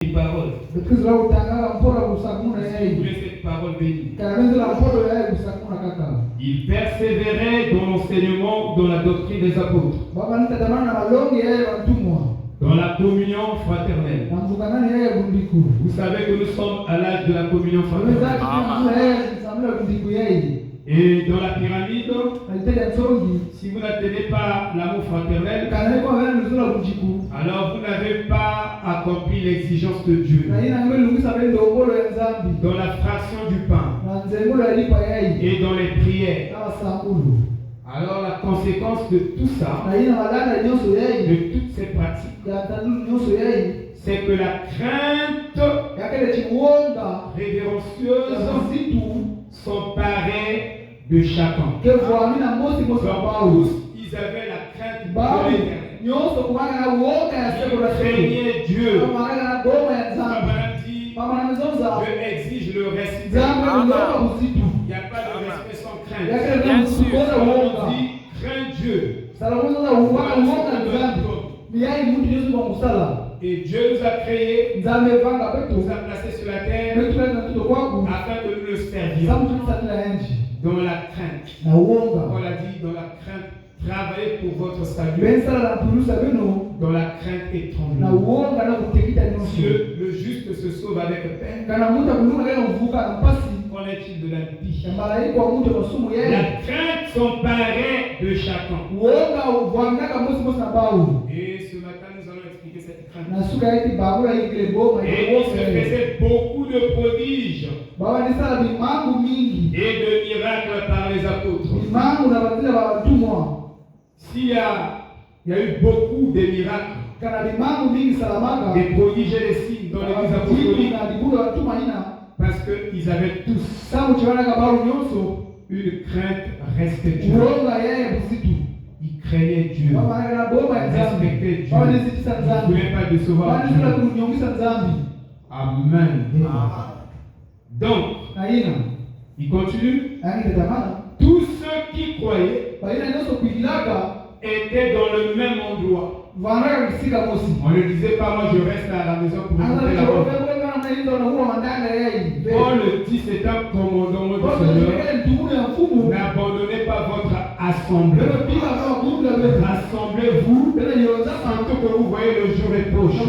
une parole. Si vous voulez cette parole bénie. Il persévérait dans l'enseignement, dans la doctrine des apôtres, dans la communion fraternelle. Vous savez que nous sommes à l'âge de la communion fraternelle. Et dans la pyramide, si vous n'atteignez pas l'amour fraternel, alors vous n'avez pas accompli l'exigence de Dieu. Dans la fraction du pain et dans les prières. Alors la conséquence de tout ça, de toutes ces pratiques, c'est que la crainte révérencieuse s'emparait de chacun. Donc, tous, ils avaient la crainte de l'Éternel. Ils craignaient Dieu. Abraham dit, Dieu exige le respect. Il n'y a pas de respect sans crainte. Bien sûr. On dit, crains Dieu. Et Dieu nous a créés, nous a placés sur la terre afin de nous le servir. Dans la crainte. On l'a dit, dans la crainte. Travaillez pour votre salut. Dans la crainte et tremblement. Le juste se sauve avec peine. Qu'en est-il de la vie? La crainte s'emparait de chacun. Et ce matin, nous allons expliquer cette crainte. Et il se faisait beaucoup de prodiges et de miracles par les apôtres. S'il y a eu beaucoup de miracles, des prodiges et des signes dans l'église apostolique, parce qu'ils avaient tous une crainte respectueuse. Ils craignaient Dieu, respectaient Dieu, ils ne voulaient pas décevoir Dieu. Amen. Donc, il continue. Tous ceux qui croyaient étaient dans le même endroit. On ne disait pas, moi je reste à la maison pour écouter la parole. Paul dit, c'est un commandement du Seigneur. N'abandonnez pas votre assemblée. Rassemblez-vous, surtout que vous voyez le jour est proche.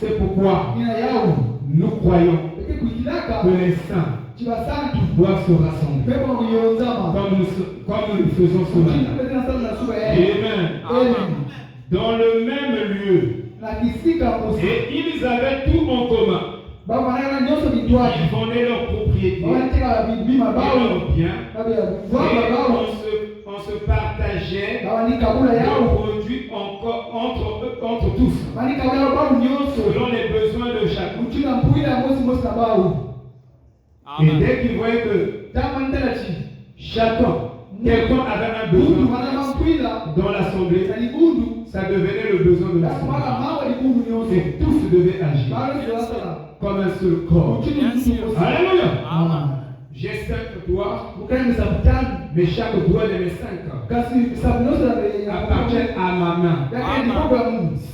C'est pourquoi nous croyons que les saints doivent se rassembler comme nous le faisons ce matin. Amen. Dans le même lieu. Et ils avaient tout en commun. Ils vendaient leurs propriétés et leurs biens. Et on se partageait leurs produits entre tous, selon les besoins de chacun. Et dès qu'ils voyaient que chacun, quelqu'un avait un besoin dans l'assemblée, ça devenait le besoin de l'assemblée. Et tous devaient agir comme un seul corps. Alléluia. J'ai 5 doigts, mais chaque doigt de mes 5 appartient à ma main.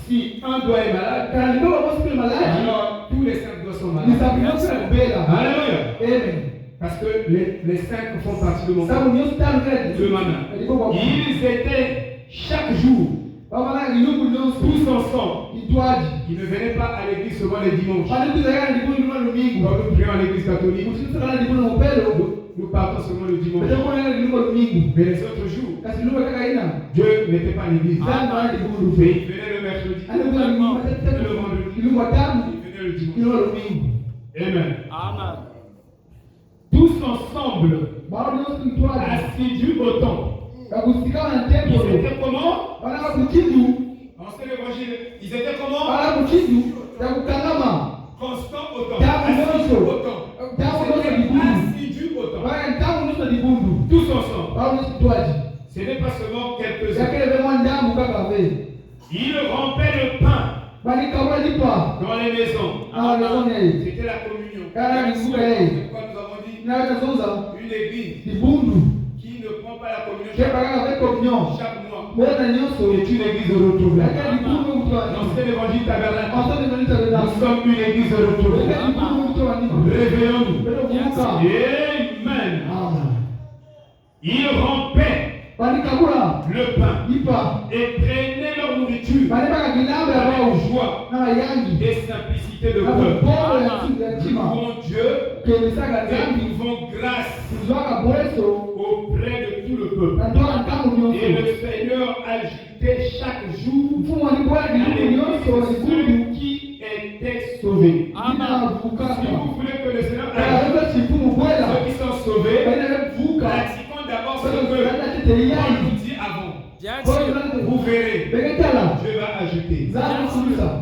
Si un doigt est malade, alors tous les 5 doigts sont malades. Alléluia. Parce que les 5 font partie de mon corps, de ma main. Ils étaient chaque jour tous ensemble. Ils ne venaient pas à l'église seulement les dimanches. Quand nous prions à l'église catholique, nous partons seulement le dimanche. Mais les autres jours, Dieu n'était pas à l'église. Mais il venait le mercredi, il venait le vendredi, il venait le dimanche. Amen. Tous ensemble, assidus au temple. Ils étaient comment? Ancien évangile, ils étaient comment? Constants au temple. Assidus au temple. Assidus au temple. Tous ensemble. Ce n'est pas seulement quelques-uns. Ils rompaient le pain dans les maisons. C'était la communion. Comme nous avons dit, une église qui ne prend pas la communion chaque mois. est une église retrouvée. L'ancien évangile tabernacle. Nous sommes une église retrouvée. Réveillons-nous. Amen. Ils rompaient le pain et prenaient leur nourriture avec joie et simplicité de cœur. Nous Dieu et nous pouvons grâce auprès de tout le peuple. Et le Seigneur ajoutait chaque jour ceux qui étaient sauvés. Si vous voulez que le Seigneur ajoute ceux qui sont sauvés, pratiquons d'abord ce que Paul nous dit avant. Vous verrez, Dieu va ajouter.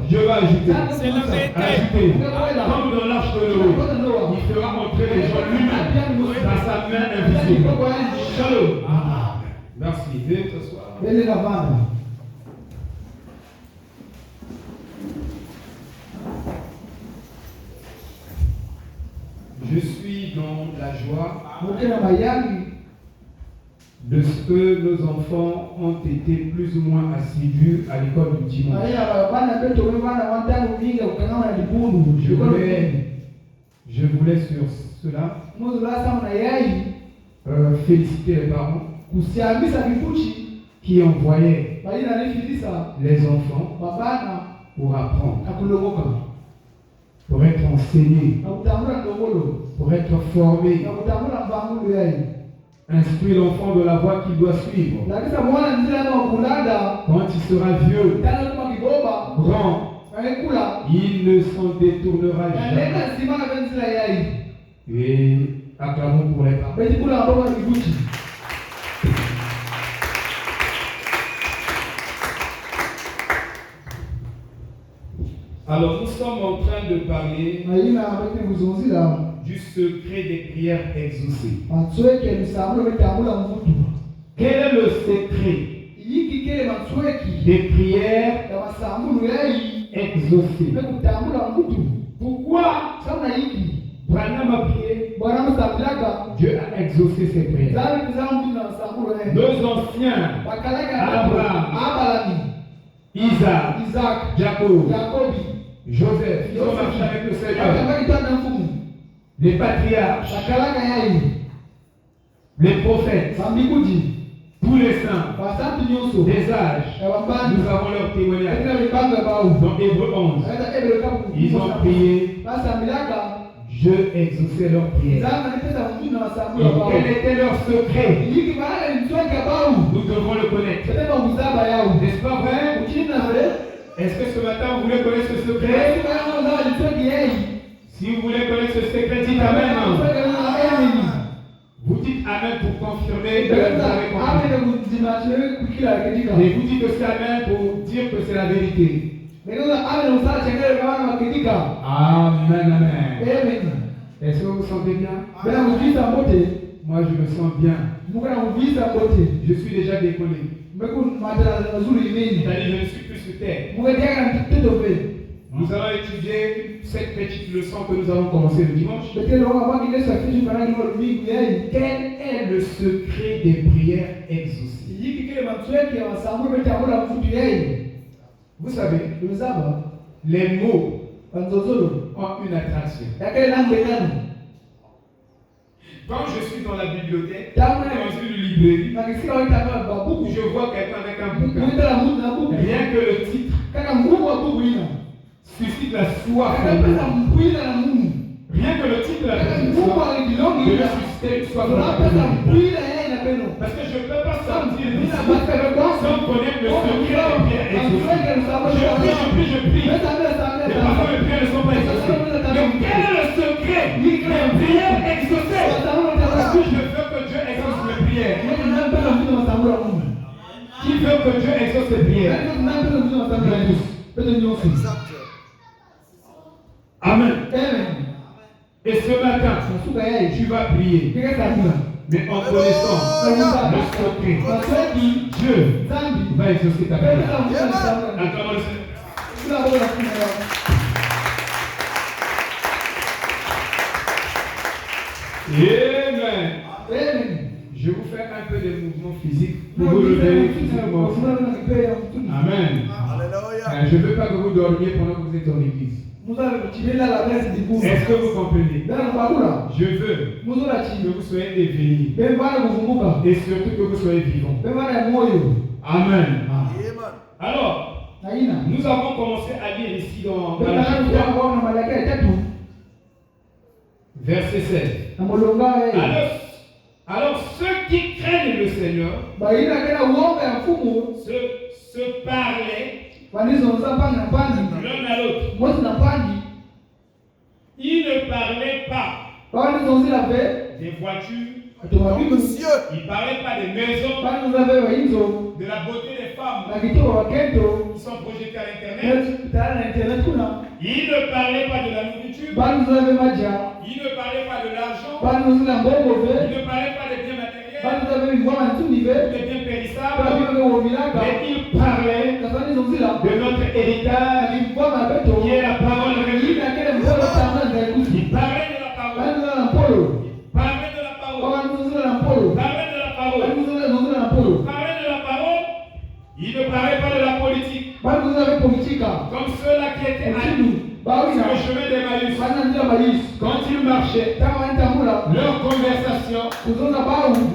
Dieu va ajouter. C'est la vérité. Ajouter. Comme dans l'arche de Noé, il fera entrer les gens lui-même dans sa main invisible. Shalom. Merci. Veuillez t'asseoir. Je suis dans la joie de ce que nos enfants ont été plus ou moins assidus à l'école du dimanche. Je voulais sur cela féliciter les parents qui envoyaient les enfants pour apprendre, pour être enseignés, pour être formés. Instruis l'enfant de la voie qu'il doit suivre. Quand il sera vieux, grand, il ne s'en détournera jamais. Et acclamons pour les parents. Alors nous sommes en train de parler du secret des prières exaucées. Quel est le secret des prières exaucées? Pourquoi Branham a prié? Dieu a exaucé ses prières. Nos anciens, Abraham, Isaac, Jacob, Joseph, ils ont marché avec le Seigneur. Les patriarches, les prophètes, tous les saints, des âges, nous avons leur témoignage. Dans Hébreux 11, ils ont prié, Dieu exauçait leurs prières. Et quel était leur secret? Nous devons le connaître. N'est-ce pas vrai? Est-ce que ce matin vous voulez connaître ce secret? Si vous voulez connaître ce secret, dites Amen. Vous dites Amen pour confirmer que vous avez compris. Et vous dites aussi Amen pour dire que c'est la vérité. Amen, amen. Est-ce que vous vous sentez bien? Moi, je me sens bien. Je suis déjà décollé. C'est-à-dire, je ne suis plus sur terre. Nous allons étudier cette petite leçon que nous avons commencé le dimanche. Quel est le secret des prières exaucées? Vous savez, les mots ont une attraction. Quand je suis dans la bibliothèque, dans une librairie, je vois quelqu'un avec un bouquin. Rien que le titre suscite la soif. Rien que le titre de susciter une soif. Parce que je ne peux pas sortir d'ici sans connaître le secret des prières exaucées. Je prie. Et parfois mes prières ne sont pas exaucées. Donc quel est le secret des prières exaucées? Parce que je veux que Dieu exauce mes prières. Qui veut que Dieu exauce ses prières? Amen. Et ce matin, tu vas prier. Mais en connaissant le secret, Dieu va exaucer ta prière. Acclamons le Seigneur. Amen. Je vous fais un peu de mouvements physiques Pour vous lever physiquement. Amen. Je ne veux pas que vous dormiez pendant que vous êtes en église. Est-ce que vous comprenez? Je veux que vous soyez éveillés et surtout que vous soyez vivants. Amen. Alors, nous avons commencé à lire ici dans Malachie 3, verset 16. Alors ceux qui craignent le Seigneur se parlaient l'un à l'autre. Ils ne parlaient pas des voitures, ils ne parlaient pas des maisons, de la beauté des femmes qui sont projetées à l'internet. Ils ne parlaient pas de la nourriture, ils ne parlaient pas de l'argent, ils ne parlaient pas des biens matériels, des biens périssables, mais ils parlaient de notre héritage qui est la parole de Dieu. Ils parlaient de la parole. Parlaient de la parole. Parlaient de la parole. Parlaient de la parole. Ils ne parlaient pas de la politique. Comme ceux-là qui étaient assis sur le chemin d'Emmaüs. Quand ils marchaient, leur conversation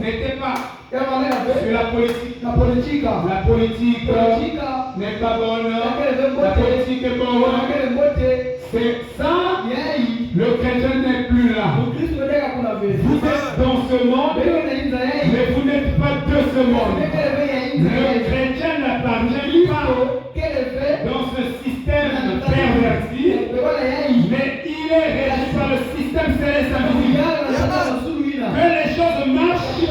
n'était pas sur la politique. La politique n'est pas bonne. La politique est bonne. C'est ça. Le chrétien n'est plus là. Vous êtes dans ce monde, mais vous n'êtes pas de ce monde. Le chrétien n'appartient pas dans ce système perverti, mais il est régi par le système céleste invisible. Que les choses marchent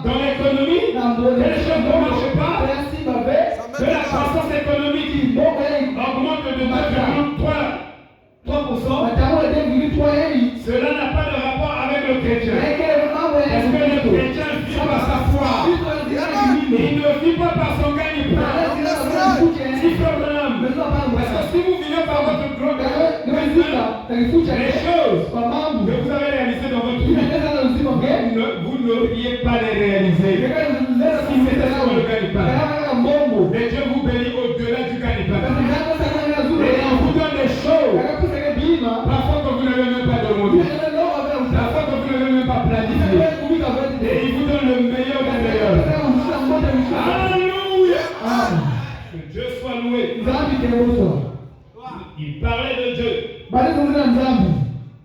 dans l'économie, que les choses ne marchent pas, que la croissance économique augmente de 3%, cela n'a pas de rapport avec le chrétien. Est-ce que le chrétien vit par sa foi? Il ne vit pas par son gagne-pain. Parce que si vous vivez par votre gloire, les choses que vous avez réalisées dans votre vie, vous n'auriez pas les réaliser. Si c'était sur le gagne-pain. Mais Dieu vous bénit au-delà du gagne-pain. Et on vous donne des choses. Parfois que vous n'avez même pas demandé. Parfois que vous n'avez même pas planifié. Et il vous donne le meilleur des meilleurs. Alléluia. Que Dieu soit loué. Il parlait de Dieu.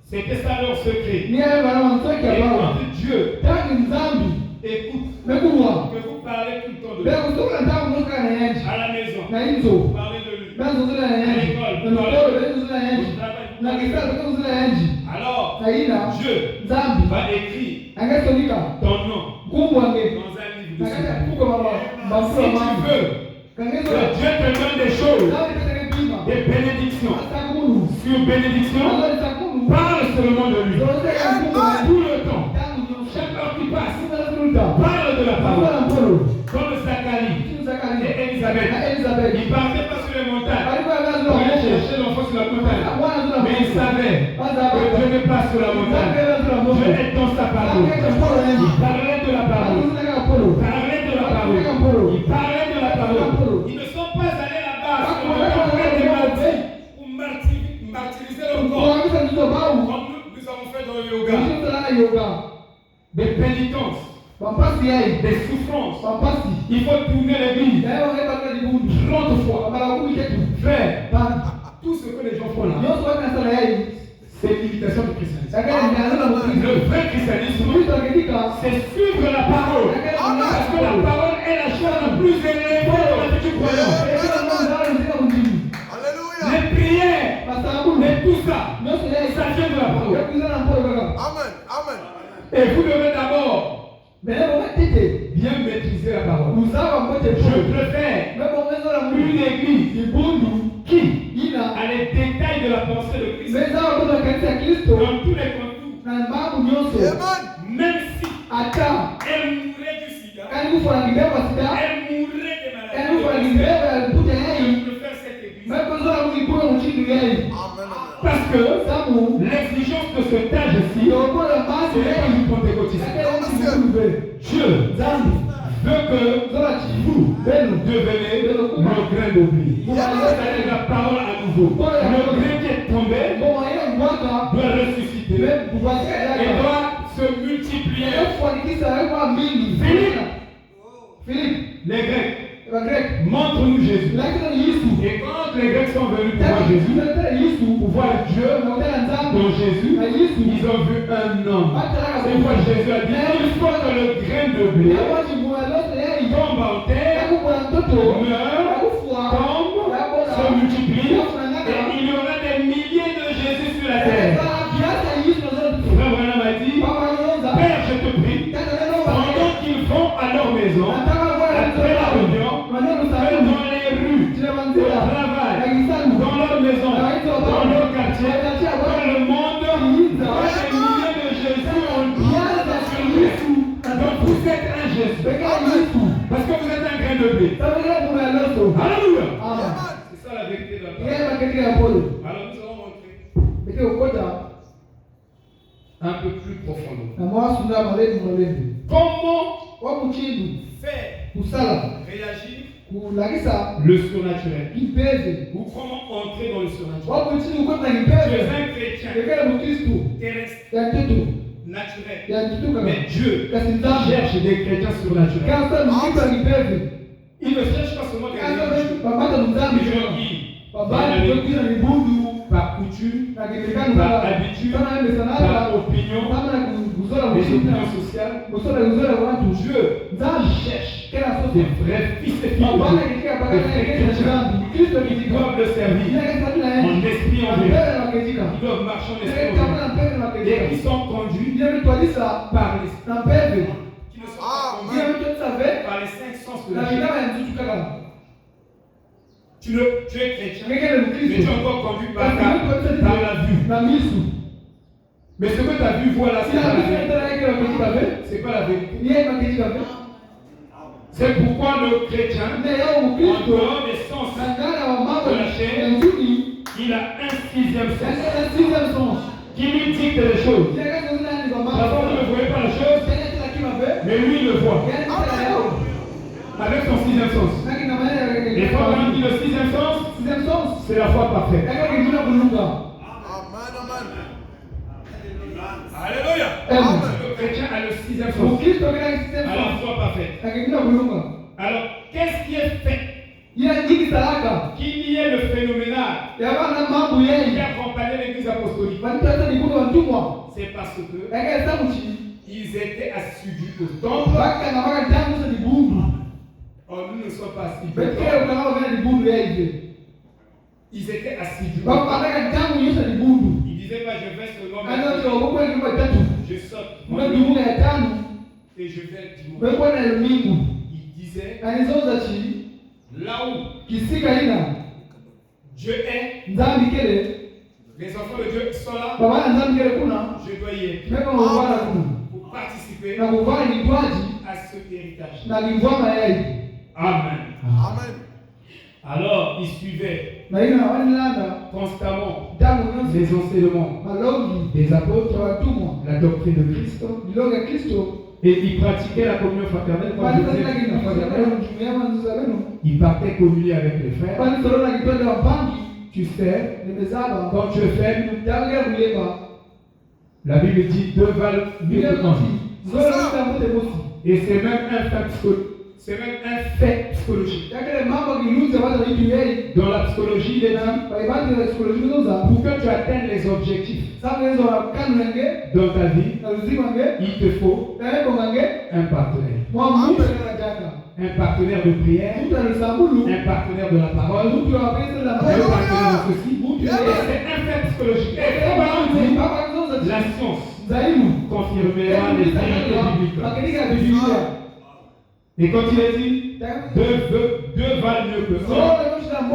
C'était ça leur secret. Et quand Dieu écoute, que vous parlez tout le temps de Dieu. À la maison, vous parlez de lui. À l'école, vous parlez de lui. Alors, Dieu va écrire ton nom dans un livre de si tu veux que Dieu te donne des choses, des bénédictions sur bénédiction, parle seulement de lui. Tout le temps, chaque heure qui passe, parle de la parole. Comme Zacharie et Élisabeth, ils ne partaient pas sur les montagnes pour aller chercher l'enfant sur la montagne. Mais ils savaient que Dieu n'est pas sur la montagne. Dieu est dans sa parole. Ils parlaient de la parole. Ils parlaient de la parole. Ils parlaient de la parole. Ils ne sont pas allés là-bas pour des martyrs ou martyriser leur corps. Comme nous avons fait dans le yoga. Des pénitences. Des souffrances. Il faut tourner l'église 30 fois. Faire tout ce que les gens font là. C'est l'imitation du christianisme. Le vrai christianisme, c'est suivre la parole. Parce que la parole est la chose la plus élevée dans la vie du croyant. Les prières, mais tout ça, ça vient de la parole. Amen. Et vous devez d'abord bien maîtriser la parole. Je préfère une église qui a les détails de la pensée de Christ dans tous les contours. Même si elle mourrait du sida, elle mourrait des maladies, je préfère cette église. Parce que l'exigence de ce tâche-ci, c'est pas du pentecôtisme. Dieu veut que vous devenez le grain de blé. C'est la parole à nouveau. Le grain qui est tombé doit ressusciter et doit se multiplier. Philippe, les Grecs, montre-nous Jésus. Et quand les Grecs sont venus pour voir Jésus, pour voir Dieu dans Jésus, ils ont vu un homme. C'est pourquoi Jésus a dit, il faut que le grain de blé tombe en terre, meurt, tombe, se multiplie, et il y aura des milliers de Jésus sur la terre. Frère Branham a dit, Père, je te prie, pendant qu'ils vont à leur maison, après la réunion, que dans les rues, au travail, dans leur maison, dans leur quartier, dans le monde, voit des milliers de Jésus en sur lui. Donc vous êtes un Jésus. Parce que vous êtes un grain de blé. Alléluia. C'est ça la vérité de la parole. Alors nous allons montrer un peu plus profondément. Comment faire réagir le surnaturel ou comment entrer dans le surnaturel. Tu es un chrétien terrestre, naturel, mais Dieu cherche des chrétiens surnaturels. Il ne cherche pas seulement des religieux, par coutume, par habitude, par opinion, les opinions sociales. Dieu cherche des vrais fils et filles de Dieu, des vrais chrétiens qui doivent le servir en esprit et en vérité. Ils doivent marcher en esprit et en vérité. Et qui sont conduits par l'esprit, qui ne sont pas conduits par les cinq sens de la chair. Tu es chrétien, mais tu es encore conduit par la vue. Mais ce que tu as vu, voilà, c'est pas la vérité. C'est pas la vérité. C'est pourquoi le chrétien, en dehors des sens de la chair, il a un sixième sens qui lui dicte les choses. D'abord, vous ne voyez pas les choses, mais lui, il le voit. Avec son sixième sens. Et quand on dit le sixième sens, c'est la foi parfaite. Alléluia. Le chrétien a le sixième sens. À la foi parfaite. Alors, qu'est-ce qui est fait? Qui est le phénoménal qui accompagnait l'église apostolique? C'est parce que ils étaient assidus au temple. Oh, nous ne sommes pas assidus. Ils étaient assidus. Ils disaient pas je vais seulement je saute et je vais dimanche. Ils disaient là où Dieu est, les enfants de Dieu sont là, je dois y être pour participer à ce héritage. Amen. Alors, ils suivaient constamment les enseignements des apôtres, la doctrine de Christ, et ils pratiquaient la communion fraternelle. Ils partaient communier avec les frères. Tu sais, quand tu es faible, la Bible dit deux valent mieux que ton vie. Et c'est même un fait psychologique. Dans la psychologie, il est dit pour que tu atteignes les objectifs dans ta vie, il te faut un partenaire. Un partenaire de prière, un partenaire de la parole, un partenaire de ceci. Et c'est un fait psychologique. Et la science confirmera les vérités bibliques. Et quand il est dit deux valent mieux que un,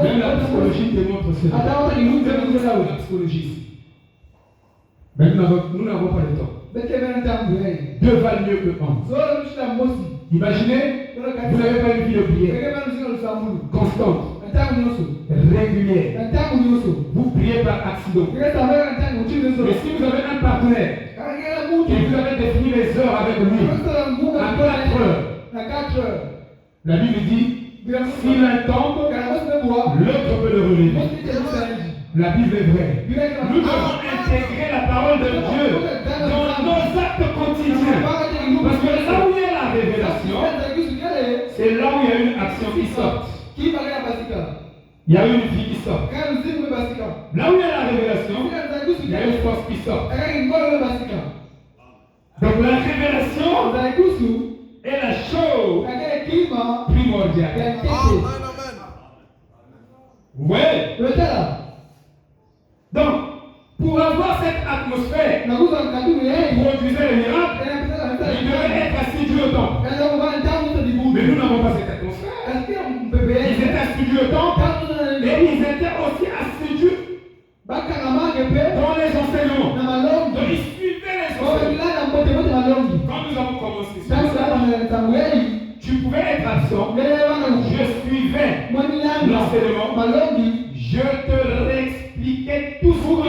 même la psychologie démontre cela. La psychologie. Mais nous n'avons pas le temps. Deux valent mieux que un. Imaginez, vous n'avez pas une vie de prière constante, régulière. Vous priez par accident. Mais si vous avez un partenaire et vous avez défini les heures avec lui, à 4 heures, La Bible dit, si l'un tombe, l'autre peut le relever. La Bible est vraie. Nous devons intégrer la parole de Dieu dans nos actes quotidiens. Parce que là où il y a la révélation, c'est là où il y a une action qui sort. Il y a une vie qui sort. Là où il y a la révélation, il y a une force qui sort. Donc la révélation est la chose primordiale. Oui. Donc, pour avoir cette atmosphère, produisait les miracles, il devait être assidu au temple. Mais nous n'avons pas cette atmosphère. Ils étaient assidus au temple et ils étaient aussi assidus dans les enseignements. Donc ils suivaient les enseignements. Quand nous avons commencé ça, tu pouvais être absent. Je suivais l'enseignement. Je te réexpliquais tout ce qu'on a fait.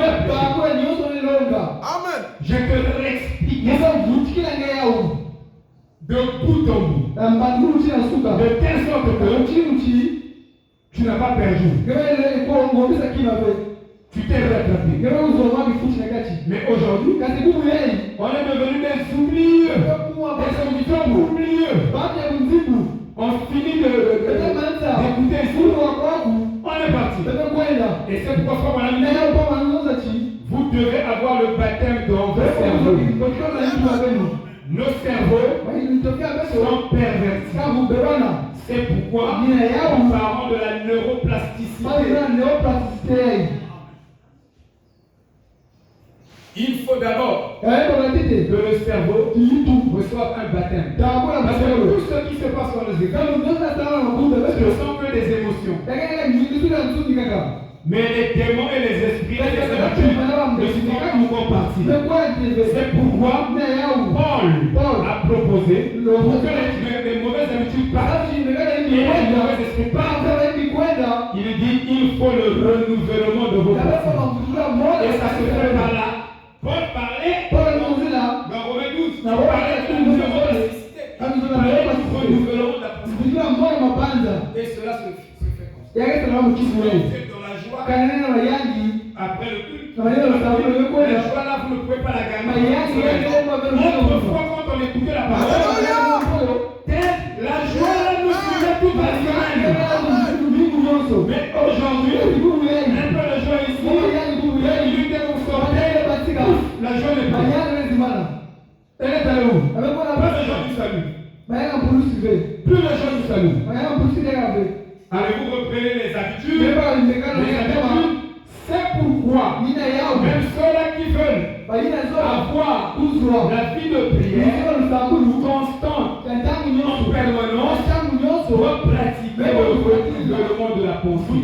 Amen. Je te réexpliquais de bout en bout. De telle sorte que tu n'as pas perdu. Tu t'es rattrapé. Mais aujourd'hui, on est devenu des oublieux. Des auditeurs oublieux. On finit d'écouter ici. On est parti. Et c'est pourquoi mon ami, vous devez avoir le baptême dans votre cerveau. Nos cerveaux sont pervertis. C'est pourquoi nous parlons de la neuroplasticité. Il faut d'abord que le cerveau reçoive un baptême. Parce que tout ce qui se passe dans les écoles, ce ne sont que des émotions. Mais les démons et les esprits et les habitudes ne sont pas partie. C'est pourquoi Paul a proposé pour que les mauvaises habitudes partent et les mauvais esprits partent. Il dit il faut le renouvellement de vos pensées. Et ça se fait par là. Paul parlait dans Romains 12. Il parlait de la neuroplasticité. Il parlait du renouvellement de la pensée. Et cela se fait comme ça. Vous êtes dans la joie. Après le culte, la joie là, vous ne pouvez pas la gagner. Autrefois, quand on écoutait la parole, la joie là nous suivait toute la semaine. Mais aujourd'hui, un peu de joie ici, il était consorté, la joie n'est pas. Elle est allée où? Pas de joie du salut. Plus de joie du salut. Allez-vous reprenez les habitudes? C'est pourquoi même ceux-là qui veulent avoir la vie de prière constante en permanence doivent pratiquer le renouvellement de la pensée. Et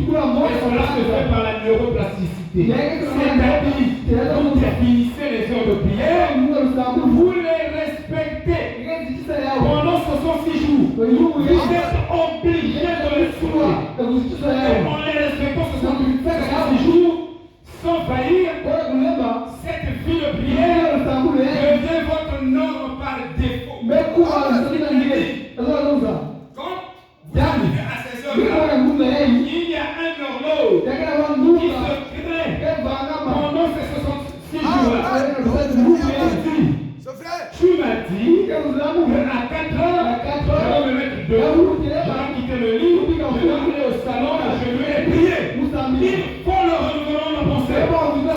cela se fait par la neuroplasticité. C'est-à-dire, vous définissez les heures de prière, vous les respectez pendant 66 jours. Vous êtes obligés de les suivre. Et en les respectant 66 jours, sans faillir, cette vie de prière devient votre norme par défaut. Quand vous arrivez à ces heures-là, il y a un horloge qui se crée pendant ces 66 jours-là. Tu m'as dit qu'à 4 heures, je vais me mettre debout, je vais quitter le lit, je vais aller au salon, je vais prier. Il faut le renouvellement de la pensée.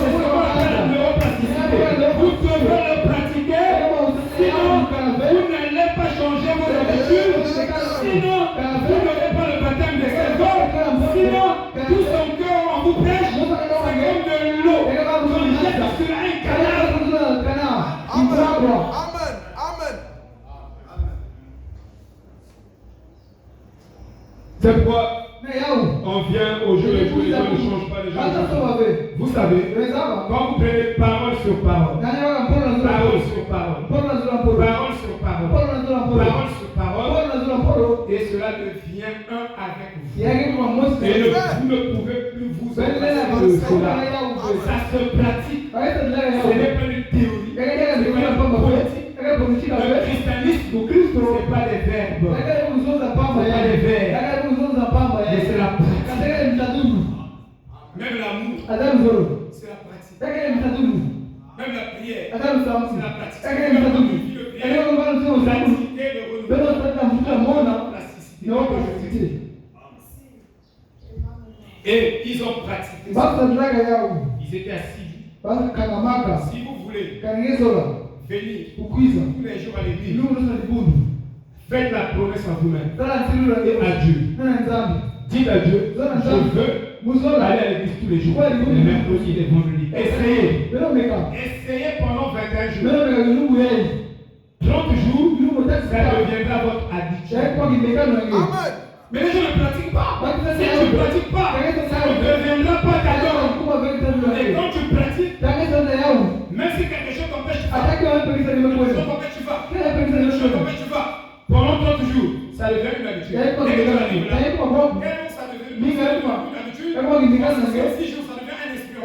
C'est ce qu'on appelle la neuroplasticité. Vous devez le pratiquer, sinon vous n'allez pas changer vos habitudes, sinon vous n'aurez pas le baptême des cerveaux, sinon tout son cœur en vous prêche, c'est comme de l'eau. On jette sur un canal. Amen. Amen. C'est pourquoi on vient au jeu, les jours ne changent pas les gens. Vous savez, quand vous prenez parole sur parole, parole sur parole, parole sur parole, et cela devient un avec vous. Et vous ne pouvez plus vous en de cela. Ça se pratique. Ce n'est pas une théorie. Ce n'est pas une politique. Le christianisme, ce n'est pas des verbes. pratique. Même l'amour, c'est la pratique. Même la prière, c'est la pratique. Pratiquer le renouveau, la plasticité. Et ils ont pratiqué ça. Ils étaient assidus. Si vous voulez venir tous les jours à l'église, faites la promesse à vous-même et à Dieu. Dites à Dieu, je veux aller à l'église tous les jours, les mercredis, les vendredis. Essayez. Essayez pendant 21 jours. 30 jours, ça deviendra votre habitude. Amen. Mais les gens ne pratiquent pas. Si tu ne pratiques pas, ça ne deviendra pas ta norme. Et quand tu pratiques, même si quelque chose t'empêche, tu vas. Pendant 30 jours, ça devient une habitude. Dès que tu arrives là, ça devient une habitude. Parce que 6 jours, ça devient un espion.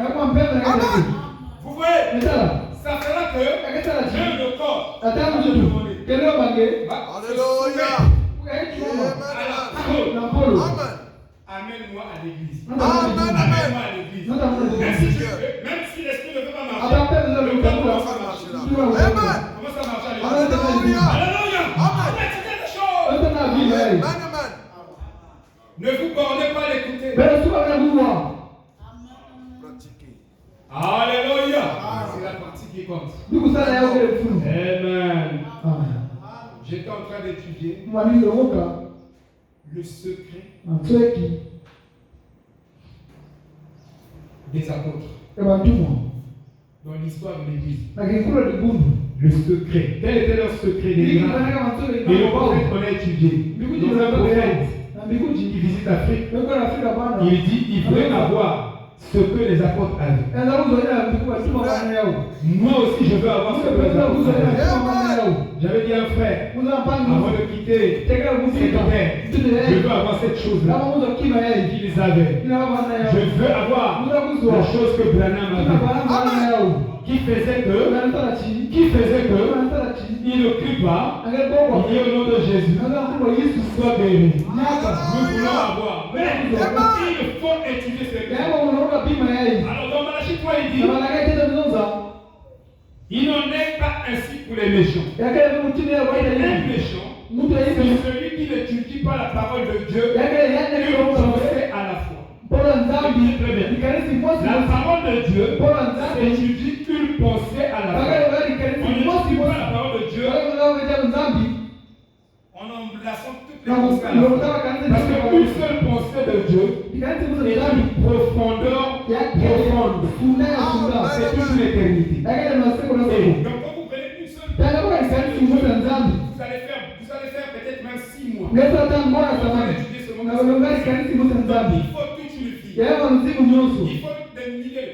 Vous voyez, ça fera que même le corps va te demander. Alléluia. Amène-moi à l'église. Amen. Amène-moi à l'église. Même si l'esprit ne veut pas marcher, le corps commence à marcher là. Amen. Commence à marcher à l'église. Alléluia. Alléluia. Amen. Pratiquez les choses. Amen. Ne vous bornez pas à l'écouter. Pratiquez. Alléluia. C'est la pratique qui compte. Amen. J'étais en train d'étudier le secret des apôtres dans l'histoire de l'Église. Le secret. Quel était leur secret des miracles? Et le prophète qu'on a étudié. Donc un prophète qui visite l'Afrique, il dit il voulait avoir ce que les apôtres avaient. Moi aussi je veux avoir ce que les apôtres avaient. J'avais dit à un frère, avant de quitter cette terre, je veux avoir cette chose-là qu'ils avaient. Je veux avoir la chose que Branham avait. Qui faisait que il ne crie pas, il dit au nom de Jésus, sois béni. Nous voulons avoir. Mais il faut étudier ce que. Alors dans Malachie 3, il dit, il n'en est pas ainsi pour les méchants. Un méchant, c'est celui qui n'étudie pas la parole de Dieu et penser à la foi. La parole de Dieu étudie une pensée à la foi. On n'étudie pas la parole de Dieu en embrassant toutes les pensées à la foi. Parce qu'une seule pensée de Dieu est une profondeur profonde. C'est toute l'éternité. Et donc quand vous prenez une seule pensée, vous allez faire peut-être même 6 mois. Vous allez étudier ce moment. Il faut toute une vie. Il faut des milliers.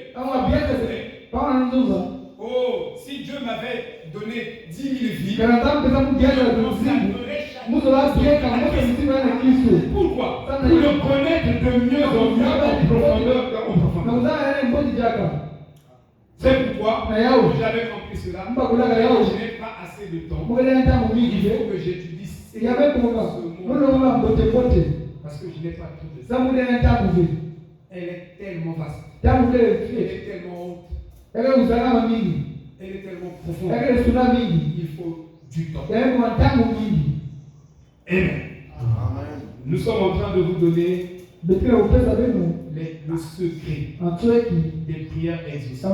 Oh, si Dieu m'avait donné 10 000 vies, je pourquoi? Pour le connaître de mieux en mieux en profondeur. C'est pourquoi j'avais compris cela. Je n'ai pas assez de temps. Il faut que j'étudie ce mot. Parce que je n'ai pas tout de ça. Elle est tellement vaste. Elle est tellement haute. Elle est tellement profonde. Il faut du temps. Amen. Nous sommes en train de vous donner le secret des prières exaucées.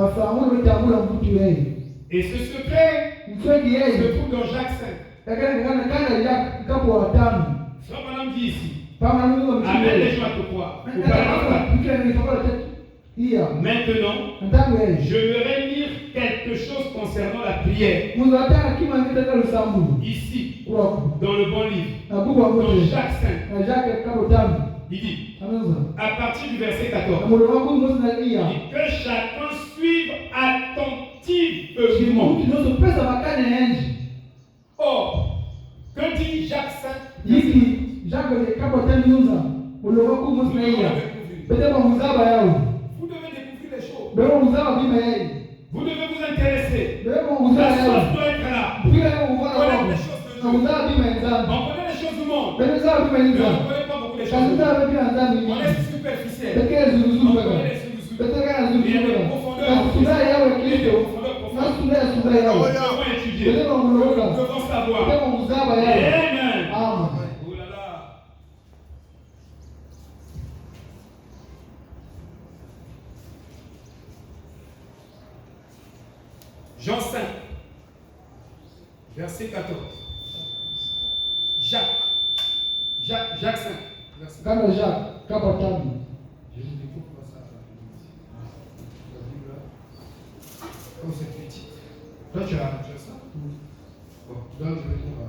Et ce secret se trouve dans Jacques 5. Frère Madame dit ici, amène les gens à te croire. Maintenant, je vais lire quelque chose concernant la prière. Ici, dans le bon livre, dans Jacques 5. Il dit, à partir du verset 14, il dit que chacun suive attentivement. Or, que dit Jacques 5? Vous devez découvrir les choses. Vous devez vous intéresser. La chose doit être là. Connaître les choses de Dieu. On connaît les choses du monde. Mais on ne connaît pas beaucoup les On est superficiel. On connaît les sous-sous. Mais il y a des profondeurs. Il y a des profondeurs profondes. Nous devons étudier. Nous devons savoir. Amen. Oh là là. Jean 5, verset 14. Jacques 5. Kama Jacques, kama tano. Je ne découvre pas ça. Comme c'est petit. Toi, tu as ça? Bon, donc je vais trouver.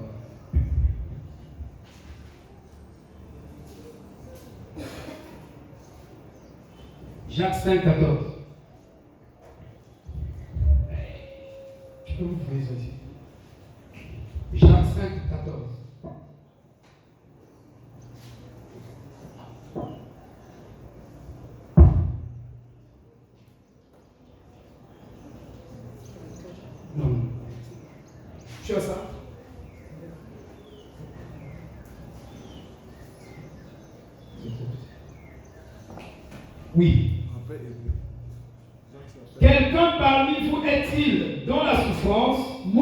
Jacques 5, 14. Tu peux vous trouver ça ici. Jacques 5, 14. Non. Tu as ça? Oui. Quelqu'un parmi vous est-il dans la souffrance? Il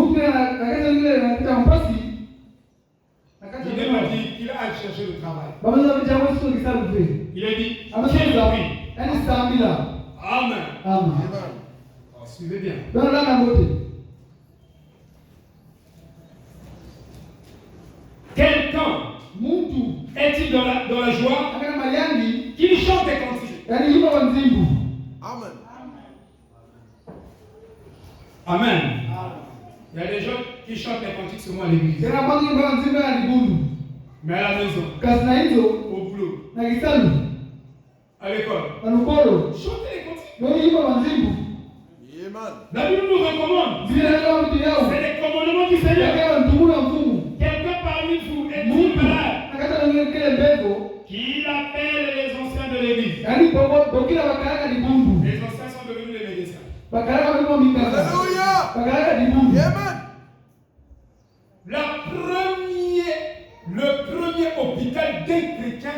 m'a dit qu'il a cherché le travail. Il a dit, quel prix? Amen. Oh, suivez bien. Quelqu'un est-il dans la joie? Qu'il chante des cantiques. Amen. Amen. Il y a des gens qui chantent des cantiques seulement à l'église. Mais à la maison, au boulot, à l'école, chantez les cantiques. Amen. La Bible nous recommande. C'est les commandements du Seigneur. Quelqu'un parmi vous est-il malade? Qu'il appelle les anciens de l'église. Les anciens sont devenus les médecins. Alléluia. Amen. Le premier hôpital d'un chrétien,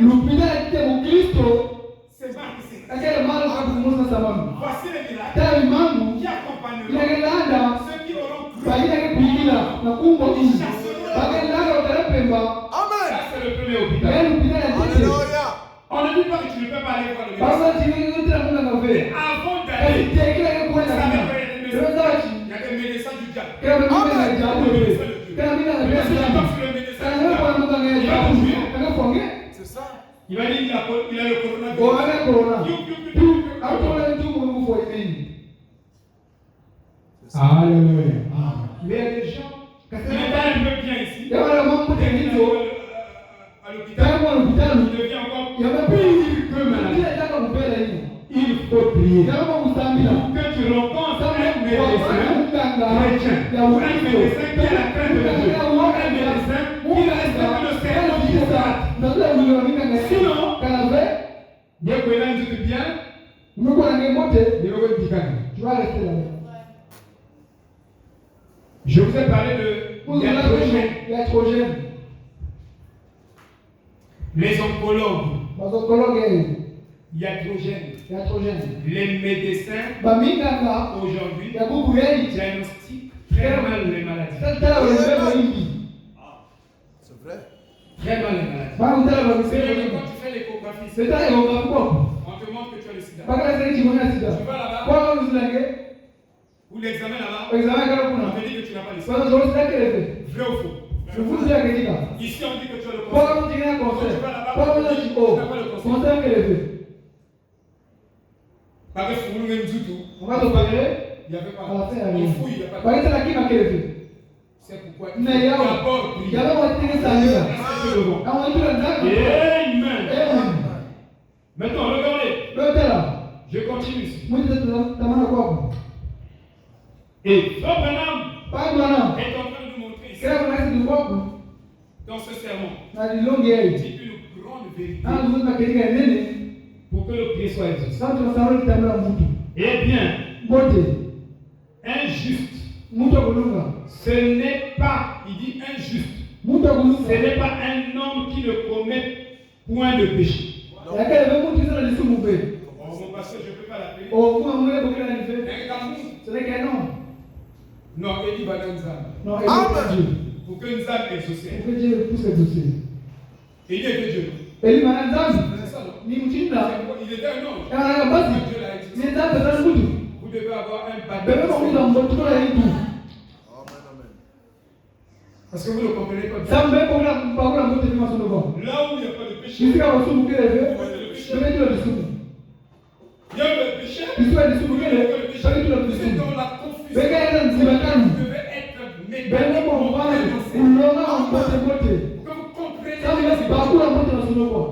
c'est Marc. Voici les miracles qui accompagneront ceux qui auront cru. Amen. Ça, c'est le premier hôpital. Alléluia. On ne dit pas que tu ne peux pas aller voir le médecin. Avant d'aller, il y a des médecins du diable. Le C'est ça. il va dire qu'il a le coronavirus. Alléluia. Mais il y a des gens qui n'est pas un peu bien ici. À l'hôpital, il devient encore plus malade. Il faut prier. Que tu rencontres un médecin chrétien, ou un médecin qui a la crainte de Dieu, un médecin qui respecte le serment d'Israël. Sinon, dès que l'un dit bien, tu vas rester là. Je vous ai parlé de iatrogène. Les oncologues, iatrogène. Les médecins aujourd'hui diagnostiquent très mal les maladies. C'est vrai. Très mal les maladies. C'est quand tu fais l'échographie, on te montre que tu as le sida. Tu vas là-bas, ou l'examen là-bas, on te dit que tu n'as pas le sida. Vrai ou faux? Ici on dit que tu as le cancer. Quand tu vas là-bas, on te dit que tu n'as pas le cancer. Parce que il n'y avait pas. On fouille, il n'y a pas. C'est pourquoi il faut d'abord prier. Amen. Maintenant, regardez. Je continue ici. Et Abraham est en train de nous montrer ici, dans ce sermon, dit une grande vérité pour que le pied soit exaucé. Eh bien, injuste, ce n'est pas, il dit injuste, ce n'est pas un homme qui ne commet point de péché. Il y a quelqu'un qui dit que Mon pasteur, je ne peux pas l'appeler. ce n'est qu'un nom. Non, Eli Bananza. Non, il est Dieu. Pour que nous sommes exaucés. Pour que Dieu puisse exaucer. Eli était Dieu. Eli Bananza, C'est ça, non? ni Mouchinda. Il était un ange. Et on a la base. Dieu l'a exaucé. Il est dans le bout. Vous devez avoir un Bébé, baptême. on dans votre tour et tout. Parce que vous ne comprenez pas bien. Ça me fait pour la montée de ma son devant. Là où il n'y a pas de péché, Je suis à votre soupe, je vais dire le soupe. il y a le péché. Je suis à le soupe, je vais dire le C'est soupe. dans la confusion. Bébé, il y a un Vous zibakan. devez être Bébé, médiatique. mon frère, il a un côté côté. Que vous compreniez. Ça me fait partout la montée de ma son devant.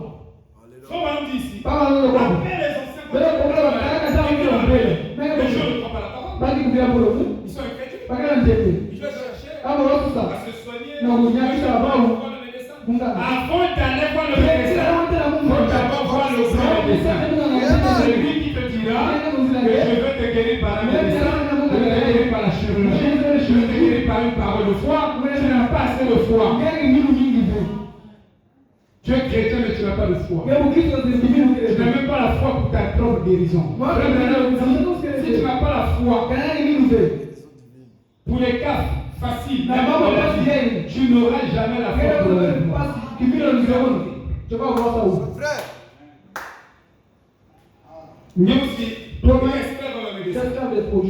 Comme on dit ici. Pas mal de quoi. Après les anciens. Bébé, mon frère, il a un côté côté. Les gens ne croient pas la parole. Pas dit que vous avez pour le coup. Ils sont incrédules. Pas qu'un député. Ils doivent chercher Ah, bon, tout ça. à se soigner. Non, vous n'y avez pas avant. Avant le médecin. Avant d'aller voir le C'est médecin. la montée de la Il faut montée. d'abord voir le grand médecin. C'est lui qui te dira que je veux te guérir par un médecin, je veux te guérir par la chirurgie, je veux te guérir par une parole de foi. Tu n'as pas assez de foi. Tu es chrétien mais tu n'as pas de foi. Tu n'as même pas la foi pour ta propre guérison. Si tu n'as pas la foi, pour les cas faciles, tu n'auras jamais la foi pour le Je vais voir ça où. mais aussi, premier expert dans le médecin.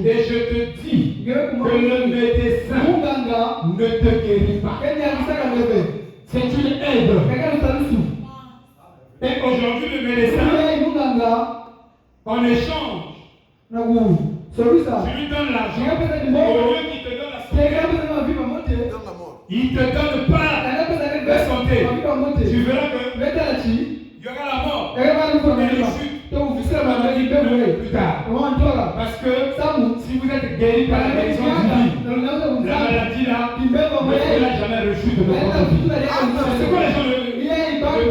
Et je te dis que le médecin ne te guérit pas. C'est une aide. Et aujourd'hui, le médecin, en échange, tu lui donnes l'argent. Au lieu qu'il te donne la santé, il te donne pas la santé. Tu verras que il y aura la mort. Et les chutes. Plus tard. Parce que si vous êtes guéri par la guérison divine, la maladie là ne fera jamais rechute de votre vie. C'est quoi les gens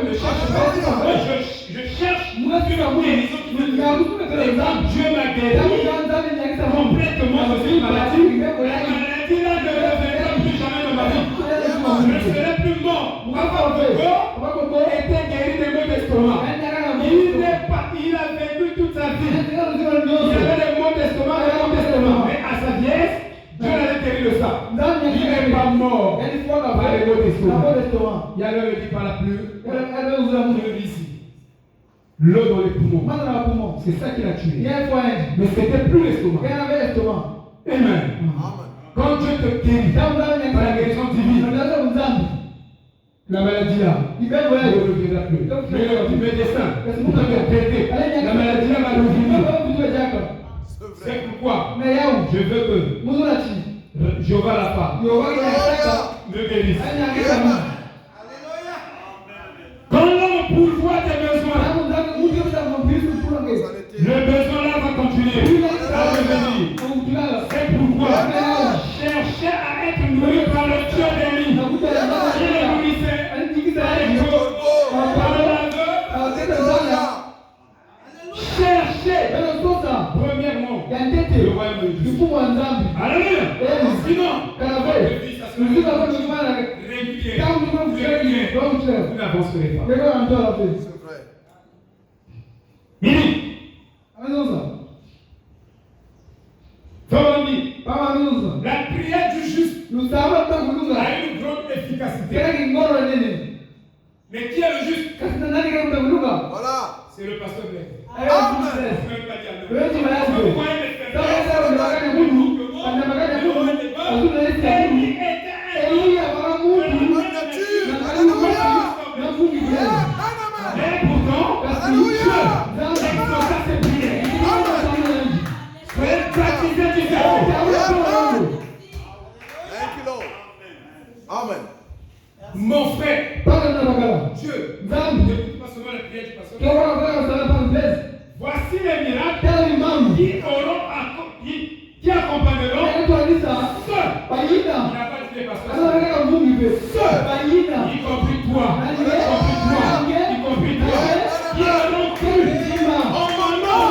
ne cherchent pas? Je cherche une guérison qui me dit Dieu m'a guéri complètement de cette maladie. La maladie là ne reviendra plus jamais de ma vie. Je ne serai plus mort. Papa Coco était guéri des maux d'estomac. Il a vécu toute sa vie. Il avait des maux d'estomac, mais à sa vieillesse, Dieu l'avait guéri de ça. Il n'est pas mort par les maux d'estomac. Il y a le dit par la pluie. Je le dis ici. L'eau dans les poumons. C'est ça qui l'a tué. Mais c'était plus l'estomac. Amen. Quand Dieu te guérit par la guérison divine, la maladie là ne reviendra plus. Mais le médecin peut te traiter. La maladie là va revenir. C'est pourquoi je veux que Jéhovah la part me guérisse. Quand l'homme pourvoit tes besoins, le besoin là va continuer. Ça veut dire, c'est pourquoi cherchez à être nourri par le Dieu des nuits. Il est nourrissait par les corps, par l'aveu. Cherchez, premièrement, le royaume de Dieu. Alléluia. Sinon, votre vie, ça sera régulier. Vous n'avancerez pas. Il dit, la prière du juste a une grande efficacité. Mais qui est le juste? Voilà. C'est le pasteur Blaise. Amen. Vous n'avez pas dit amen. Vous voyez mes mais pourtant, Dieu exauça ses prières. Baptisé du Saint. Thank you, Lord. Amen. Mon frère, Dieu, n'écoute pas seulement la prière du pasteur. Voici les miracles qui accompagneront ceux. Il n'a pas dit les pasteurs. Ceux, y compris toi, qui auront cru en mon nom.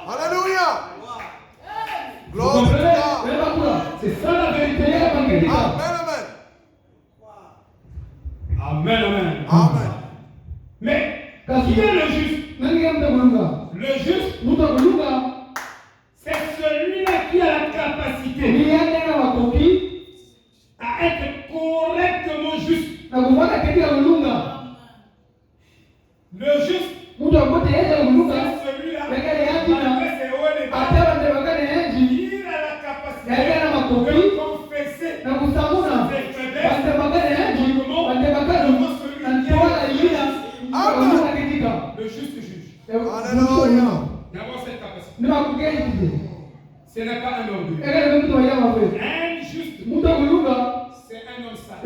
Alléluia. Vous Gloire to comprenez? God. C'est ça Qui est le juste? Le juste, c'est celui-là qui a la capacité à être correctement juste. Le juste, c'est celui-là malgré ses hauts et bas, il a la capacité de confesser ses faiblesses, de le juste juge. Alléluia. D'avoir cette capacité. Ne Ce n'est pas un orgueil. Un juste, c'est un homme sale.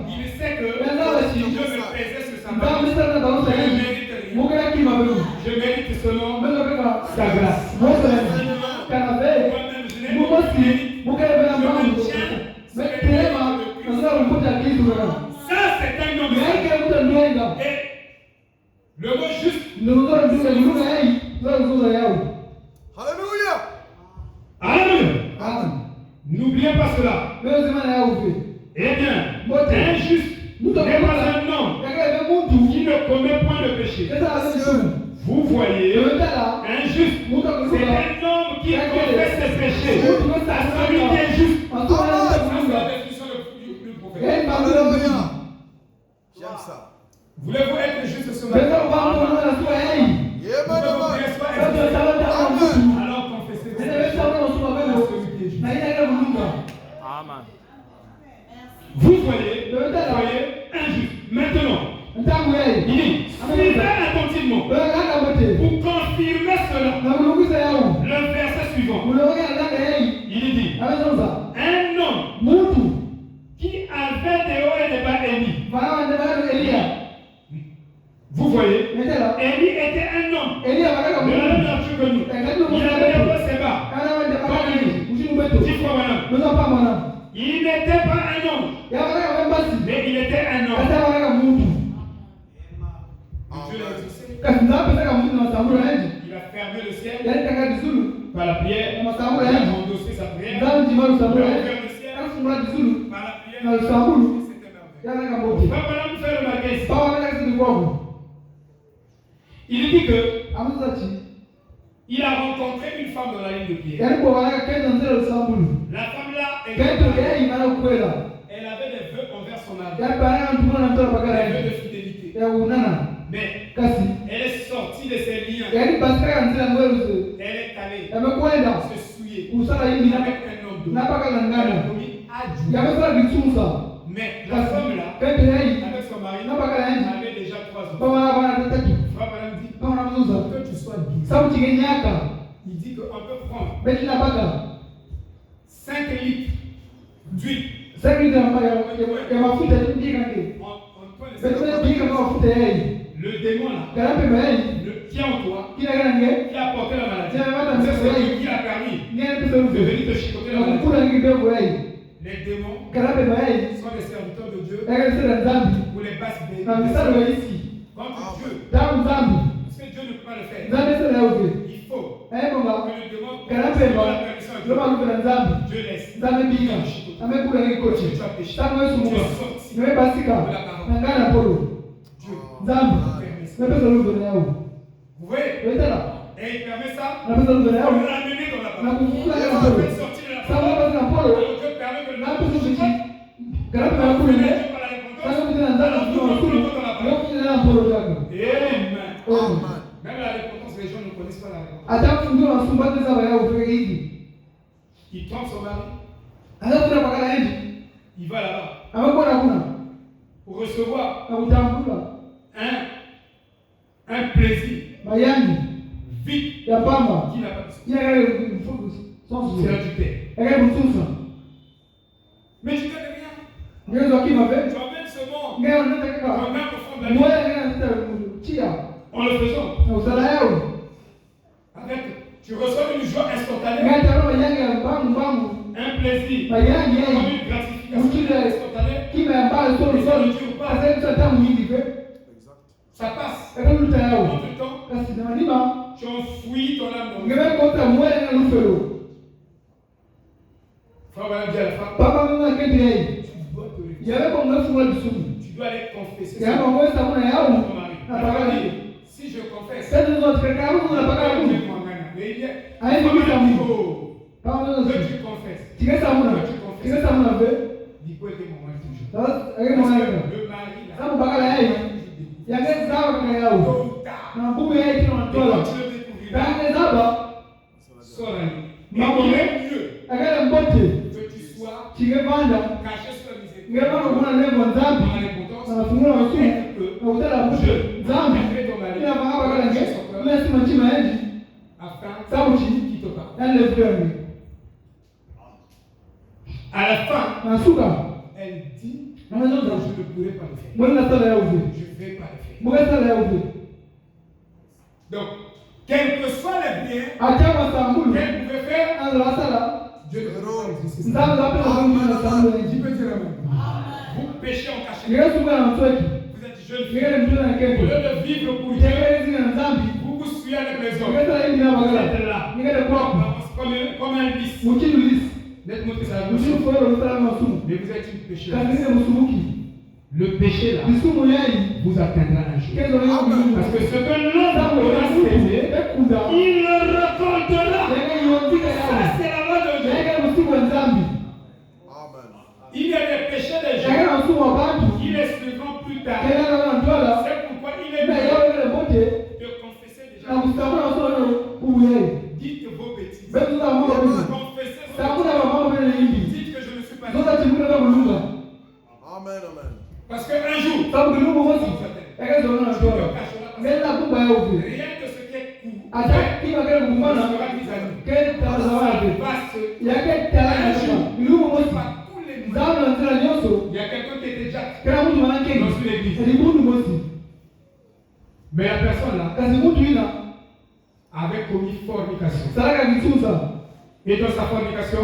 Il sait que si Dieu me plaisait sur sa main, je ne mérite rien. Je mérite seulement sa grâce. Moi-même, je n'ai pas de mérite. Je me tiens sur les mérites de Christ. Ça, c'est un homme sale. Et le mot juste, Alléluia. alléluia. N'oubliez pas cela. Eh bien, un juste n'est pas un homme qui ne commet point de péché. Vous voyez, un juste, c'est un homme qui confesse ses péchés. À celui qui est juste. Ça, c'est la définition du prophète. Alléluia. J'aime ça. Voulez-vous être juste ce matin? Yeah, Vous voulez man. être alors confessez vos péchés à celui qui est juste. Amen. Vous voyez un juste. Maintenant, il dit, suivez attentivement pour confirmer cela. Le verset suivant, il dit, un homme qui avait des hauts et des bas Élie. Vous voyez, Élie était un homme de la même nature que nous. Il avait des hauts et des bas. Dis quoi, madame? Il n'était pas un homme, mais il était un homme. Dieu l'a exaucé. Il a fermé le ciel par la prière. Il a endossé sa prière. Il a ouvert le ciel par la prière. C'était merveilleux. Frère Branham fait remarquer ici. Il dit que il a rencontré une femme dans la ligne de prière. La femme là, elle avait des vœux envers son mari. Des vœux de fidélité. Mais elle est sortie de ses liens. Elle est allée se souiller avec un homme d'autre. Elle a commis adultère. Mais la femme là, avec son mari, avait déjà 3 ans. Frère Branham dit que tu sois guéri. Il dit qu'on peut prendre 5 litres d'huile. Le démon là, qui est en toi, qui a porté la maladie, c'est celui qui a permis de venir te chicoter la maladie. Les démons sont des serviteurs de Dieu pour les basses bénis. Contre Dieu, parce que Dieu ne peut pas le faire. Il faut que le démon ait la permission de Dieu laisse. Tu as péché. Tu es sorti de la parole. Dieu permet ça. Vous voyez? Et il permet ça pour l'amener dans la parole. Il fait sortir de la parole. Alors Dieu permet que le démon se chicote. Amen. Même la repentance, les gens ne connaissent pas la repentance. Il trompe son mari. Il va là-bas pour recevoir un plaisir vite qui n'a pas de sens. C'est l'adultère. Mais tu connais rien. Tu emmènes ce monde. Tu emmènes au fond de la vie. En le faisant. Avec, tu reçois une joie instantanée. Un plaisir. Comme une gratification instantanée. Et ça ne dure pas. Ça passe. Entre temps, tu enfouis ton âme dans le feu. Frère Branham dit à la femme, tu dois te lever. Tu dois aller confesser ça à ton mari. zote katika Mungu unapaka Mungu. Haiko bila Mungu. Kama wewe que tu confesses. tigesa Mungu. Tigesa Mungu ve. Dis-moi que mon mari toujours. Sasa hayo mwana. Le mari là. Sababu bakala yai. Yake zao kaka yao. Na mbubu yai kina wanatola. Kama zaba Sora. mambo mieux. Akala mbote. Que tu sois Tigevanda. caché sur la misère. Ngema kuna lengo nzambi. Na fungua watu. Na utala mbuto. Nzambi. Ina mahaba kala nge. Ina sima chima yaji. Sabuchi qui te parle. Elle le fait. À la fin, elle dit non, je ne pourrai pas le faire. Je ne vais pas le faire. Donc, quel que soit le bien qu'elle pouvait faire, Dieu ne peut pas l'exaucer. Tu peux dire amen. Vous péchez en cachette. Vous êtes jeune fille. Au lieu de vivre pour Dieu, vous vous suivez avec les hommes. Vous êtes là. Comme un lys. Laisse-moi que ça vous. Mais vous êtes une pécheuse. Le péché là vous atteindra un jour. Parce que ce que l'homme aura semé, il le récoltera. Ça, c'est la loi de Dieu. Il y a des péchés des gens qui les suivront plus tard. C'est pourquoi il est mieux de confesser déjà. Dites vos bêtises. Confessez vos bêtises. Dites que je ne suis pas là. Amen, amen. Parce qu'un jour, rien de ce qui est court sera mis à nous. Il y a quelqu'un qui était déjà dans une église. Mais la personne là avait commis fornication. Et dans sa fornication,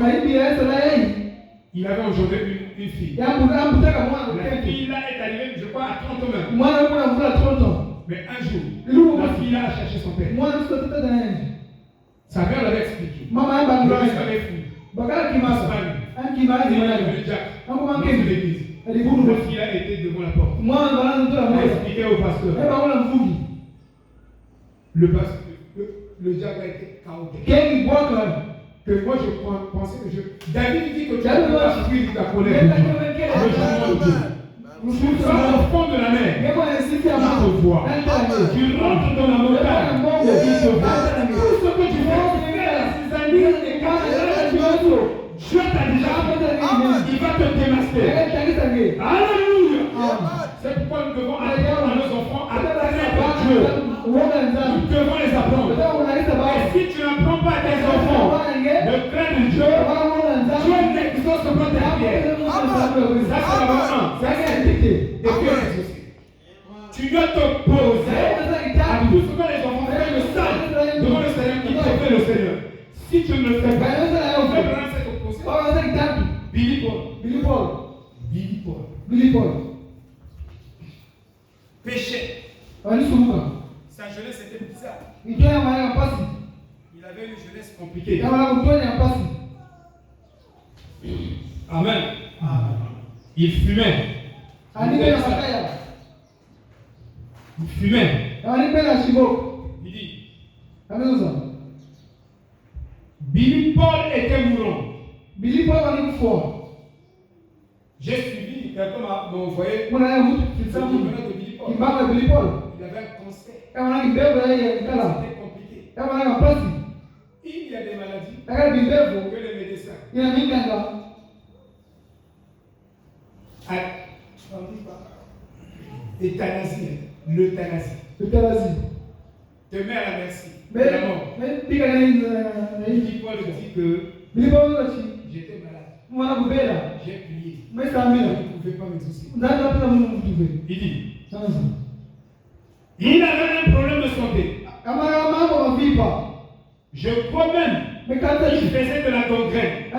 il avait engendré une fille. La fille là est arrivée, je crois, à 30 ans. Mais un jour, la fille là a cherché son père. Sa mère l'avait expliqué. Le fils avait fui. Il est devenu Jack dans l'église. La fille là était devant la porte. Elle a expliqué au pasteur. Le diable a été chaotique. Que moi je pensais que David dit que tu as pas pris ta colère. Le jugement au fond de la mer. Il te voit. Tu rentres dans la montagne. Il te voit. Tout ce que tu fais, Dieu t'a déjà il va te démasquer. Alléluia. C'est pourquoi nous devons apprendre à nos enfants à connaître Dieu. Nous devons les apprendre. Et si tu n'apprends pas à tes enfants de craindre Dieu, Dieu n'exauce pas tes prières. Ça c'est la maman. Ça c'est et Dieu exauce. Tu dois t'opposer à tout ce que les enfants font le sang devant le Seigneur qui t'obéit le Seigneur. Si tu ne le fais pas, tu peux prendre cette opposition. Billy Paul. Péché. Sa jeunesse était bizarre. Il avait une jeunesse compliquée. Amen. Il fumait. Il dit Billy Paul était mourant. J'ai suivi, quelqu'un m'a envoyé le de Billy Paul. Il avait un cancer. C'était compliqué. Il y a des maladies que les médecins l'euthanasie te met à la merci de la mort. Billy Paul dit que j'étais malade. J'ai prié. Vous ne pouvez pas m'exaucer. Il dit il avait un problème de santé. Je crois même qu'il faisait de la gangrène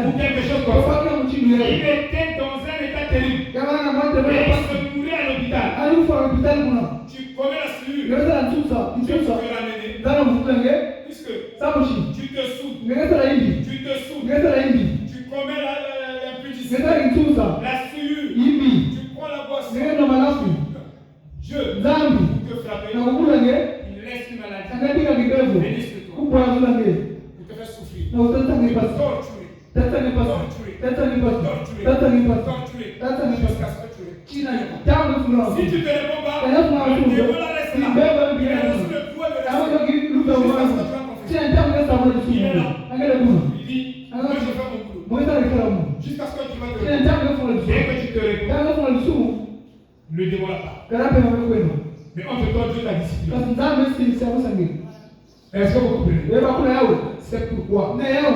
ou quelque chose comme ça. Il était dans un état terrible. Et il se mourait à l'hôpital. Tu connais la cellule. Tu peux l'amener. Puisque tu te saoules. Tu commets l'impudicité. La cellule. Tu prends la boisson. Dieu te frapper. Il laisse une maladie. Angalia kidogo. Ministre-toi. Kubwa ya zunge. Pour te faire souffrir. Na utata ni pasi. Torturer. Tata ni pasi. Torturer. Tata ni pasi. Torturer. Tata ni pasi. Torturer. Tata ni Jusqu'à pasi. ce que tu réponds. China tangu tunaona. Si tu te réponds pas, Kaya tunaona. le démon la laisse là. Ibeba Il bila. a reçu le pouvoir de Hapo la ndio kiluka uwangu. China tangu kasa mwana tusumu. Angalia kuna. Il dit, moi je fais mon boulot. Mweza alikuwa mu. Jusqu'à ce que tu vas te China répondre. tangu kasa mwana Dès tusumu. que tu te réponds, Tangu kasa mwana tusumu. le démon la part. Karape na kwenu. Mais entre toi, Dieu t'a discipliné. Kasi nzambe si sawa sangi. Est-ce que vous comprenez? Wewe kuna yao. C'est pourquoi Na yao.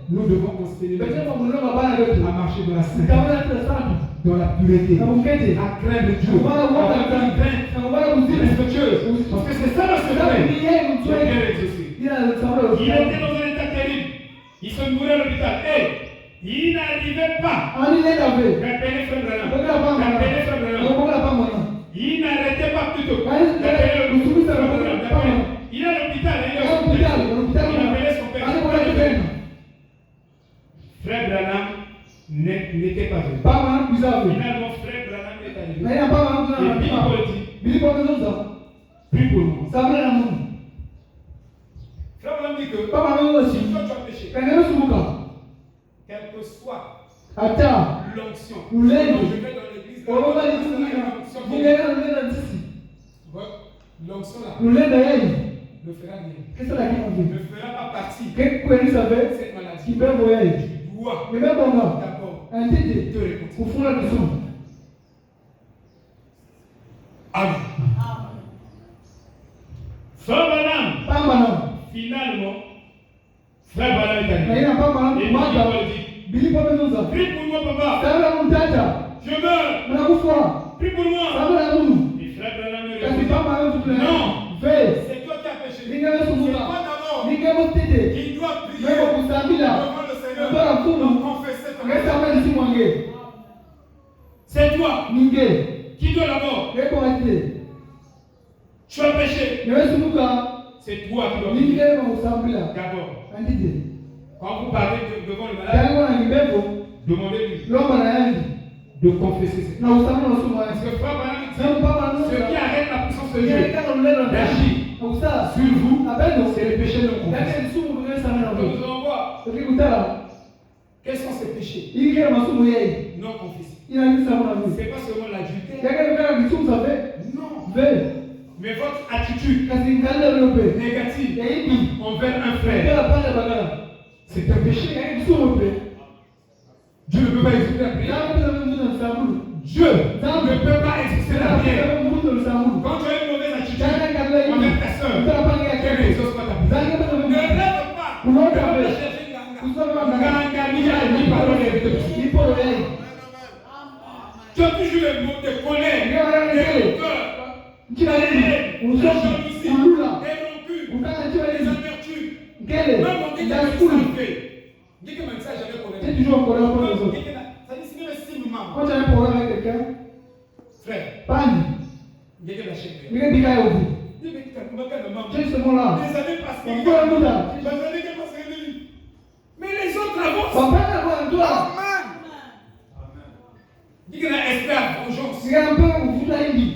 nous devons enseigner Basi kwa mwana baba wetu. à marcher dans la sainteté, Nitaona tena sana. dans la pureté, Na mkete. à craindre Dieu, Baba à wote avoir une crainte na kuzidi. respectueuse. Parce que c'est ça le secret. Ni yeye Dieu mtwe. bien exaucé. Ila sababu. Il était dans un état terrible. Il se mourait à l'hôpital. Et il n'arrivait pas. Ani nenda ve. D'appeler Frère Branham. Ndio hapa mwana. D'appeler Frère Branham. Ndio hapa mwana. Il n'arrêtait pas plutôt. Basi D'appeler le kutumisa Frère na Branham. hapa. Il est à l'hôpital. Il est Ndio à hospitali, l'hôpital. Il appelait son père. Ani kwa tena. Frère Branham n'était pas venu. Pama bizavu. Finalement, Frère Branham est arrivé. Na ina pama mtu Et puis, na. il dit, Bili kwa mzoza. prie pour moi. Sabra na Mungu. Frère Branham dit que Pama mzoza. si toi tu as péché, Kana sumuka. quelle que soit Hata. l'onction, Uleni. quand je vais dans l'église, Oroba là, litumika. l'onction, Ningena sisi. l'onction là Ulenda yeye. ne fera rien. Kesa la kima Ne vile. fera pas partie Ke kweli sabe. de cette maladie. Kibembo yeye. Tu dois Nimebonga. d'abord Antete. te répondre. Kufunga kusumu. Amen. Frère Branham, Pama na. finalement, Frère Branham est Na arrivé. ina pama na Et puis, kumata. il dit, Bili kwa mzoza. prie pour moi, papa. Sabra mtata. Je meurs. Mnakufa. Prie pour moi. Sabra na Mungu. Et Frère Branham me Kasi répondit, pama wewe tukule. non, Ve. c'est toi qui as péché. Ningena C'est sumuka. toi d'abord Ningena tete. qui dois prier Wewe kusambila. devant le Seigneur. Toi la Donc mfumu. confesser ton Ngesa péché. mali simwange. C'est toi Ninge. qui dois d'abord. Wewe ate. Tu as péché. Wewe sumuka. C'est toi qui dois prier Ninge ma usambila. d'abord. Andite. Quand vous parlez devant le malade, Yango na kibembo. demandez-lui Lomba na yandi. de confesser ses péchés. Na usambila na sumwa. Parce que Frère Branham dit, Sasa pama na ce qui arrête la puissance de Dieu Yeye lulelo d'agir na usala. sur vous, Abeno. c'est les péchés non confessés. Yake sumu ngesa na Donc wewe. nous allons voir Ukikutala. quels sont ces péchés Hii kile masumu yeye. non confessés. Inanisa mwana wewe. C'est pas seulement l'adultère, Yake kama kisumu sabe. non, Ve. mais votre attitude Kasi ngale lope. négative Yaibi. envers un frère, Kila pale bagala. c'est un péché. Yake kisumu pe. Dieu ne peut pas exécuter la prière. Ndio pesa mtu na sabulu. Dieu ne peut pas exécuter la prière. Ndio mtu na sabulu. Quand tu as une mauvaise attitude Kana kabla hivi. envers ta soeur, Ndio panga Dieu yake. n'exauce pas ta prière. Zanga pesa Ne mtu. rêve pas. Unaona Ne va wewe. pas chercher Nganga. Kusoma manga. Nganga ni ni parole de Dieu. Ipo yeye. Tu as toujours les mots de colère, Ndio yeye. de cœur, Kila de kitu. haine, de Usoshi. jalousie, Ulula. des rancune, Ukana kila des kitu. amertumes. Ngele. Même on dit que Ya tu skulu. dis que même ça, j'avais C'est colère. toujours pour la bonne raison. Ça dit, c'est le signe maman. Quand tu as un problème avec quelqu'un, Frère, pani. il y a de la chaîne. Nige bika yo bu. Dis, mais tu as de maman. Tu ce moment-là. Les années passées. Encore un muda. Les années qui passent de lui. Mais les autres avancent. Papa na kwa toi. Amen. Dis qu'il a espère vengeance. Nige mpe ufuta hivi.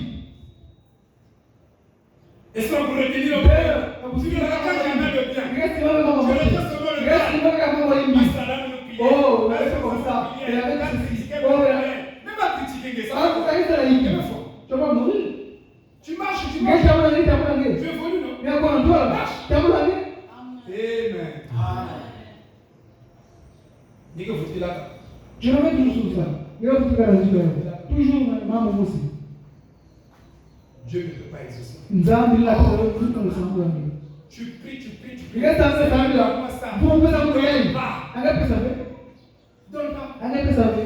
Est-ce qu'on peut retenir le Nige bien? Si tu ne regardes jamais le bien, Nige simama kama tu moto. retiens seulement le Nige bien. simama kama mambo hivi. Assalam le prier. Oh, Assalam c'est comme ça. le Il avait prier. ceci. Critiquer Oh, le il a- bien. Même pas critiquer que ça. Alafu kanisa la hivi. Quel effort? Tu vas mourir. Tu marches, tu Nige marches. chama na nita mwana Tu nge. évolues, non? Nige kwa ndoa. Chama nge. Amen. Dis que faut-il là. Je remets toujours sur ça. Nige kutuka na ndio. Toujours mambo mosi. Dieu ne peut pas exaucer. Nzambi la kwa mtu na sababu ngi. Tu pries, tu pries, tu pries. Nige sasa sambi la. Donne-moi ça. Pour pesa mtu yeye. Donne pas. Angapesa ve. Donne pas. Angapesa ve.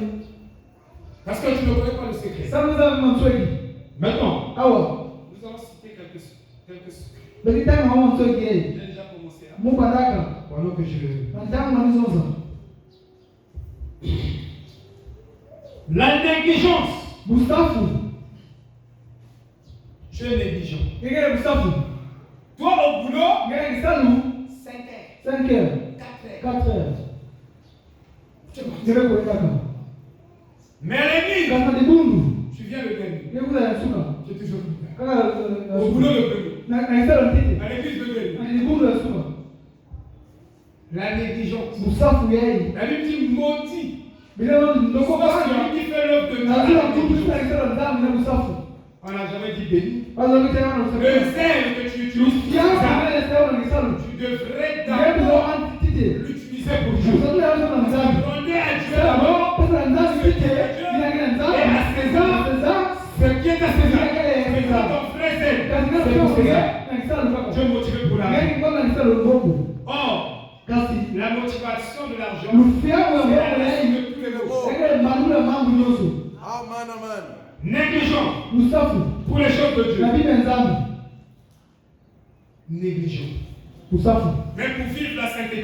Parce que tu ne connais pas le secret. Sasa mzambi mamsweki. Maintenant, Awa. nous allons citer quelques secrets. Belitanga hawa msweki yeye. J'ai déjà commencé là. Mungu baraka. Pendant que je Nadamu malizoza. La négligence. Mustafu. Tu es négligent. Ngeke Mustafu. Toi au boulot, Ngeke kisalu 5 heures, 5 heures, 4 heures. 4 heures. Tu es parti. Ngeke kuenda kama. Mais l'église, Kama dibundu. tu viens le dernier. Ngeke kuza yasuka. Tu es toujours le dernier. Kaka Au boulot le premier. na isala ntete. À l'église Usafu yeye. La Bible dit maudit. Bila ndoko Soit kwa celui qui fait l'œuvre de na zile mtu Dieu. tunakisema ndani na usafu. On n'a jamais dit béni. Kwanza ukitaka na Le usafu. zèle que tu utilises, Kia kama sasa na kisalu. tu devrais Ndio d'abord antitite. l'utiliser pour Dieu. Sasa leo na ndani. Donnez à Dieu d'abord Pesa ndani kite. Ina kile ndani. et à César ce qui est à César. C'est ton vrai zèle. C'est pour César. Dieu est motivé pour l'argent. Or, la motivation de l'argent, c'est la racine de tous les maux. Amen, amen. Négligent pour les choses de Dieu. Négligent. Mais pour vivre la sainteté.